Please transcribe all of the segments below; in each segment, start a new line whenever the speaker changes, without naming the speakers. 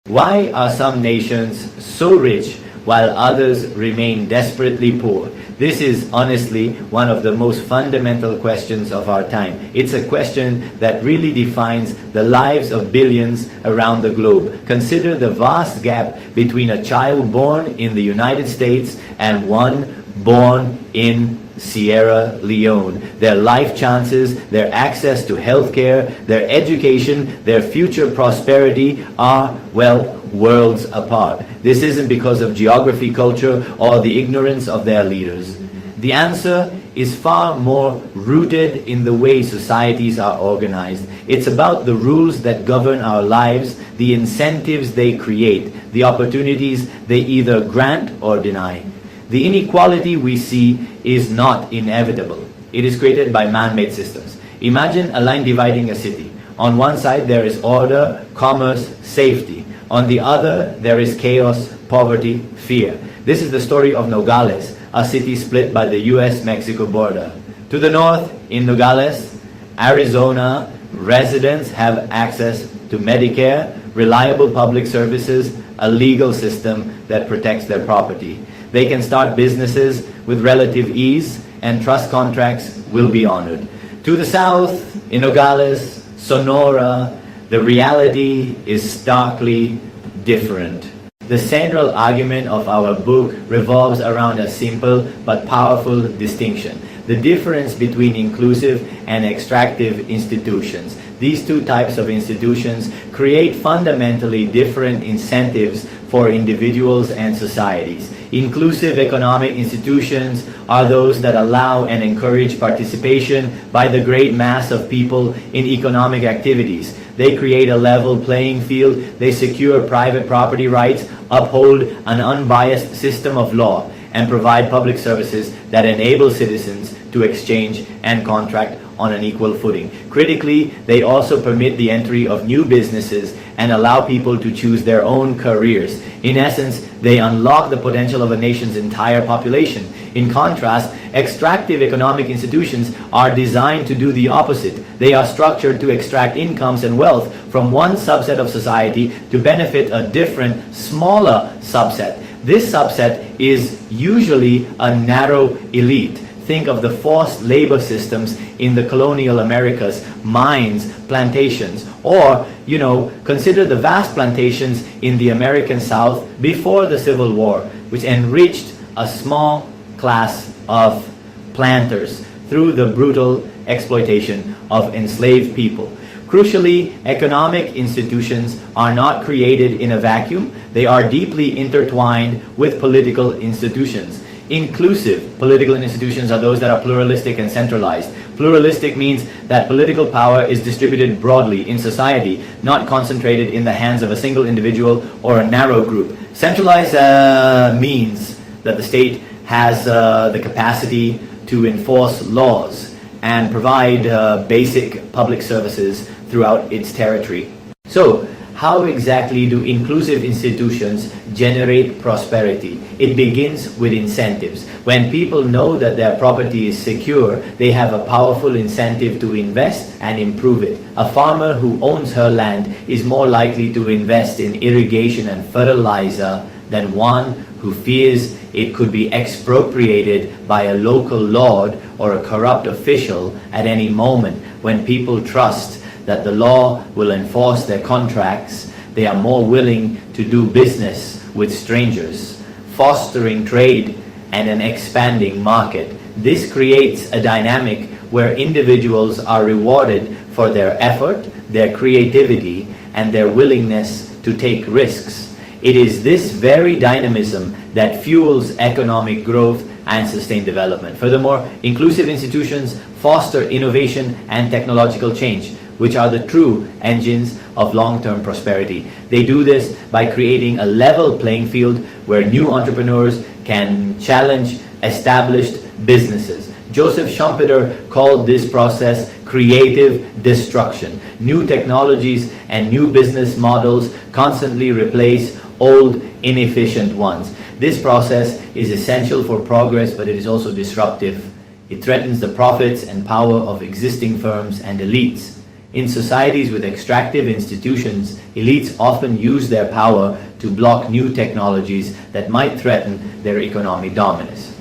Why are some nations so rich while others remain desperately poor? This is honestly one of the most fundamental questions of our time. It's a question that really defines the lives of billions around the globe. Consider the vast gap between a child born in the United States and one born in Sierra Leone. Their life chances, their access to healthcare, their education, their future prosperity are, well, worlds apart. This isn't because of geography, culture, or the ignorance of their leaders. The answer is far more rooted in the way societies are organized. It's about the rules that govern our lives, the incentives they create, the opportunities they either grant or deny. The inequality we see is not inevitable. It is created by man-made systems. Imagine a line dividing a city. On one side there is order, commerce, safety. On the other there is chaos, poverty, fear. This is the story of Nogales, a city split by the US-Mexico border. To the north, in Nogales, Arizona, residents have access to Medicare, reliable public services, a legal system that protects their property. They can start businesses with relative ease, and trust contracts will be honored. To the south, in Nogales, Sonora, the reality is starkly different. The central argument of our book revolves around a simple but powerful distinction: the difference between inclusive and extractive institutions. These two types of institutions create fundamentally different incentives for individuals and societies. Inclusive economic institutions are those that allow and encourage participation by the great mass of people in economic activities. They create a level playing field, they secure private property rights, uphold an unbiased system of law, and provide public services that enable citizens to exchange and contract on an equal footing. Critically, they also permit the entry of new businesses and allow people to choose their own careers. In essence, they unlock the potential of a nation's entire population. In contrast, extractive economic institutions are designed to do the opposite. They are structured to extract incomes and wealth from one subset of society to benefit a different, smaller subset. This subset is usually a narrow elite. Think of the forced labor systems in the colonial Americas, mines, plantations, or, consider the vast plantations in the American South before the Civil War, which enriched a small class of planters through the brutal exploitation of enslaved people. Crucially, economic institutions are not created in a vacuum. They are deeply intertwined with political institutions. Inclusive political institutions are those that are pluralistic and centralized. Pluralistic means that political power is distributed broadly in society, not concentrated in the hands of a single individual or a narrow group. Centralized means that the state has the capacity to enforce laws and provide basic public services throughout its territory. So, how exactly do inclusive institutions generate prosperity? It begins with incentives. When people know that their property is secure, they have a powerful incentive to invest and improve it. A farmer who owns her land is more likely to invest in irrigation and fertilizer than one who fears it could be expropriated by a local lord or a corrupt official at any moment. When people trust that the law will enforce their contracts, they are more willing to do business with strangers, fostering trade and an expanding market. This creates a dynamic where individuals are rewarded for their effort, their creativity, and their willingness to take risks. It is this very dynamism that fuels economic growth and sustained development. Furthermore, inclusive institutions foster innovation and technological change, which are the true engines of long-term prosperity. They do this by creating a level playing field where new entrepreneurs can challenge established businesses. Joseph Schumpeter called this process creative destruction. New technologies and new business models constantly replace old, inefficient ones. This process is essential for progress, but it is also disruptive. It threatens the profits and power of existing firms and elites. In societies with extractive institutions, elites often use their power to block new technologies that might threaten their economic dominance.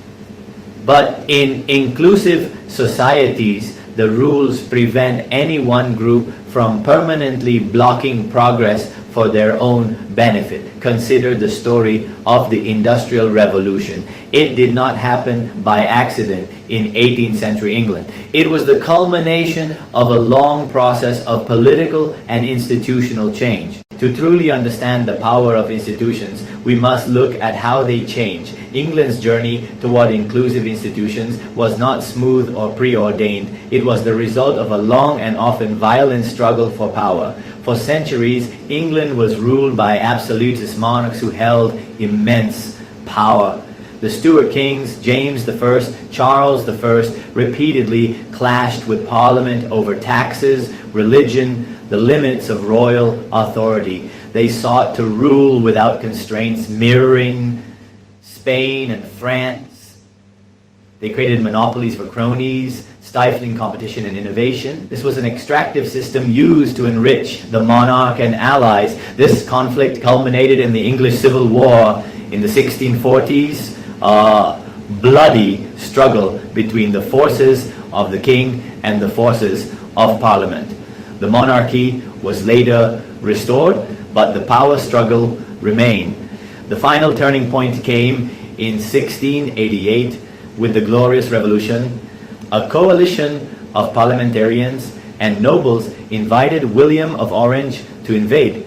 But in inclusive societies, the rules prevent any one group from permanently blocking progress for their own benefit. Consider the story of the Industrial Revolution. It did not happen by accident in 18th century England. It was the culmination of a long process of political and institutional change. To truly understand the power of institutions, we must look at how they change. England's journey toward inclusive institutions was not smooth or preordained. It was the result of a long and often violent struggle for power. For centuries, England was ruled by absolutist monarchs who held immense power. The Stuart kings, James I, Charles I, repeatedly clashed with Parliament over taxes, religion, the limits of royal authority. They sought to rule without constraints, mirroring Spain and France. They created monopolies for cronies, stifling competition and innovation. This was an extractive system used to enrich the monarch and allies. This conflict culminated in the English Civil War in the 1640s, a bloody struggle between the forces of the king and the forces of Parliament. The monarchy was later restored, but the power struggle remained. The final turning point came in 1688 with the Glorious Revolution. A coalition of parliamentarians and nobles invited William of Orange to invade.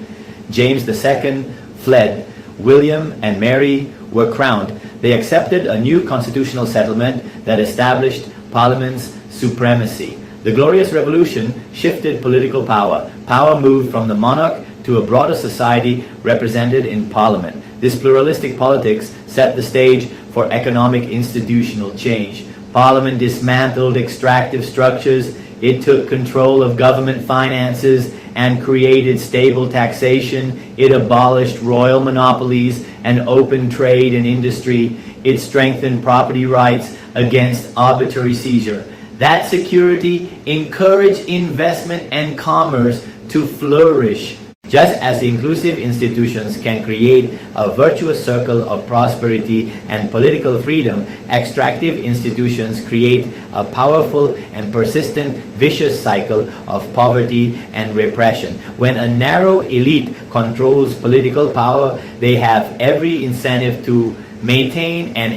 James II fled. William and Mary were crowned. They accepted a new constitutional settlement that established Parliament's supremacy. The Glorious Revolution shifted political power. Power moved from the monarch to a broader society represented in Parliament. This pluralistic politics set the stage for economic institutional change. Parliament dismantled extractive structures. It took control of government finances and created stable taxation. It abolished royal monopolies and opened trade and industry. It strengthened property rights against arbitrary seizure. That security encouraged investment and commerce to flourish. Just as inclusive institutions can create a virtuous circle of prosperity and political freedom, extractive institutions create a powerful and persistent vicious cycle of poverty and repression. When a narrow elite controls political power, they have every incentive to maintain and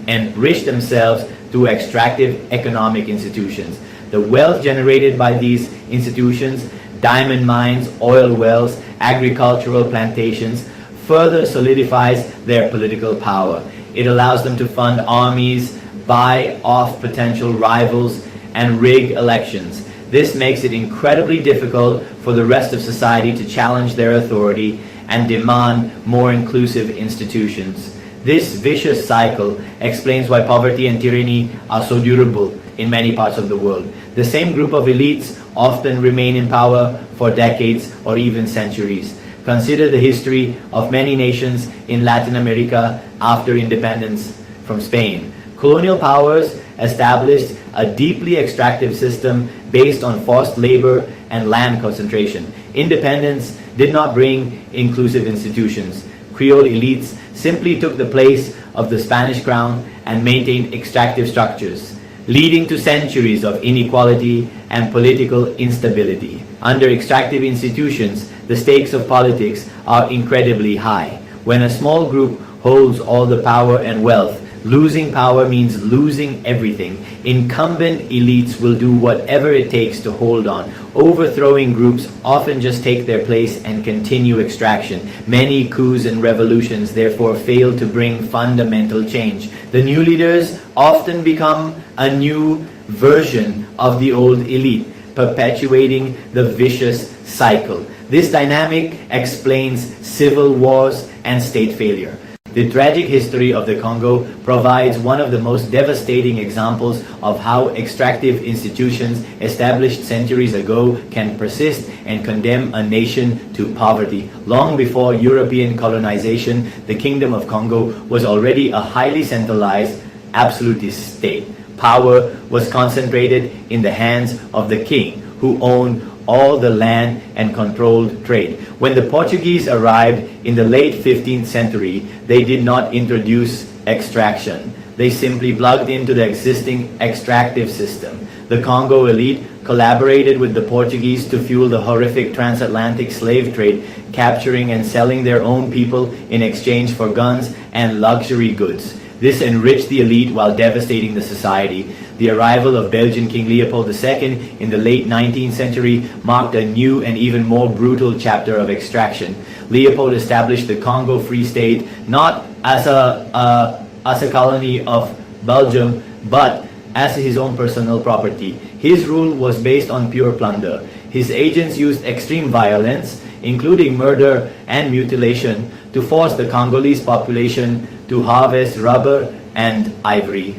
enrich themselves through extractive economic institutions. The wealth generated by these institutions, diamond mines, oil wells, agricultural plantations, further solidifies their political power. It allows them to fund armies, buy off potential rivals, and rig elections. This makes it incredibly difficult for the rest of society to challenge their authority and demand more inclusive institutions. This vicious cycle explains why poverty and tyranny are so durable in many parts of the world. The same group of elites often remain in power for decades or even centuries. Consider the history of many nations in Latin America after independence from Spain. Colonial powers established a deeply extractive system based on forced labor and land concentration. Independence did not bring inclusive institutions. Creole elites simply took the place of the Spanish crown and maintained extractive structures, leading to centuries of inequality and political instability. Under extractive institutions, the stakes of politics are incredibly high. When a small group holds all the power and wealth, losing power means losing everything. Incumbent elites will do whatever it takes to hold on. Overthrowing groups often just take their place and continue extraction. Many coups and revolutions therefore fail to bring fundamental change. The new leaders often become a new version of the old elite, perpetuating the vicious cycle. This dynamic explains civil wars and state failure. The tragic history of the Congo provides one of the most devastating examples of how extractive institutions established centuries ago can persist and condemn a nation to poverty. Long before European colonization, the Kingdom of Congo was already a highly centralized, absolutist state. Power was concentrated in the hands of the king, who owned all the land and controlled trade. When the Portuguese arrived in the late 15th century, they did not introduce extraction. They simply plugged into the existing extractive system. The Congo elite collaborated with the Portuguese to fuel the horrific transatlantic slave trade, capturing and selling their own people in exchange for guns and luxury goods. This enriched the elite while devastating the society. The arrival of Belgian King Leopold II in the late 19th century marked a new and even more brutal chapter of extraction. Leopold established the Congo Free State not as a colony of Belgium, but as his own personal property. His rule was based on pure plunder. His agents used extreme violence, including murder and mutilation, to force the Congolese population to harvest rubber and ivory.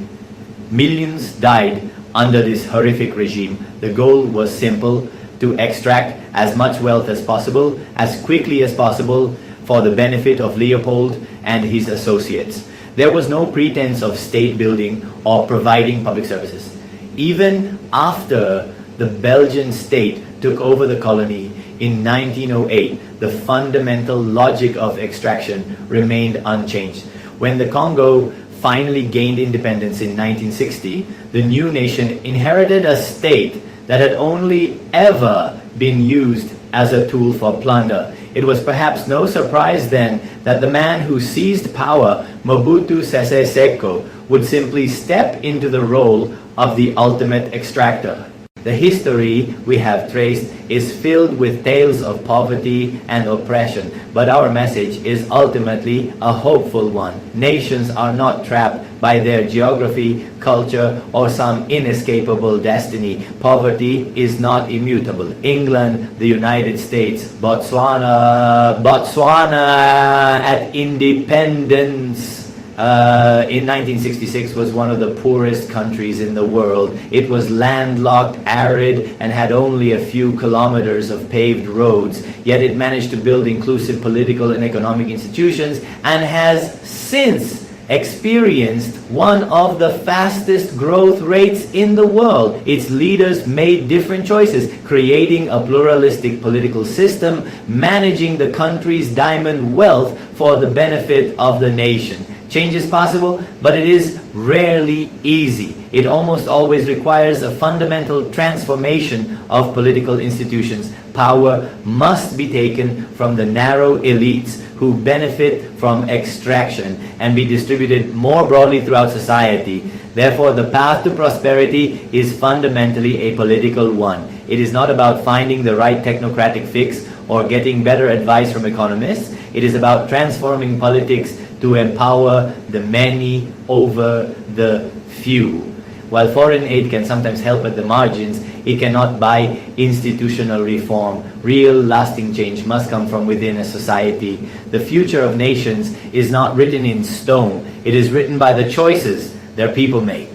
Millions died under this horrific regime. The goal was simple: to extract as much wealth as possible, as quickly as possible, for the benefit of Leopold and his associates. There was no pretense of state building or providing public services. Even after the Belgian state took over the colony in 1908, the fundamental logic of extraction remained unchanged. When the Congo finally gained independence in 1960, the new nation inherited a state that had only ever been used as a tool for plunder. It was perhaps no surprise then that the man who seized power, Mobutu Sese Seko, would simply step into the role of the ultimate extractor. The history we have traced is filled with tales of poverty and oppression, but our message is ultimately a hopeful one. Nations are not trapped by their geography, culture, or some inescapable destiny. Poverty is not immutable. England, the United States, Botswana at independence in 1966 was one of the poorest countries in the world. It was landlocked, arid, and had only a few kilometers of paved roads. Yet it managed to build inclusive political and economic institutions and has since experienced one of the fastest growth rates in the world. Its leaders made different choices, creating a pluralistic political system, managing the country's diamond wealth for the benefit of the nation. Change is possible, but it is rarely easy. It almost always requires a fundamental transformation of political institutions. Power must be taken from the narrow elites who benefit from extraction and be distributed more broadly throughout society. Therefore, the path to prosperity is fundamentally a political one. It is not about finding the right technocratic fix or getting better advice from economists. It is about transforming politics to empower the many over the few. While foreign aid can sometimes help at the margins, it cannot buy institutional reform. Real lasting change must come from within a society. The future of nations is not written in stone. It is written by the choices their people make.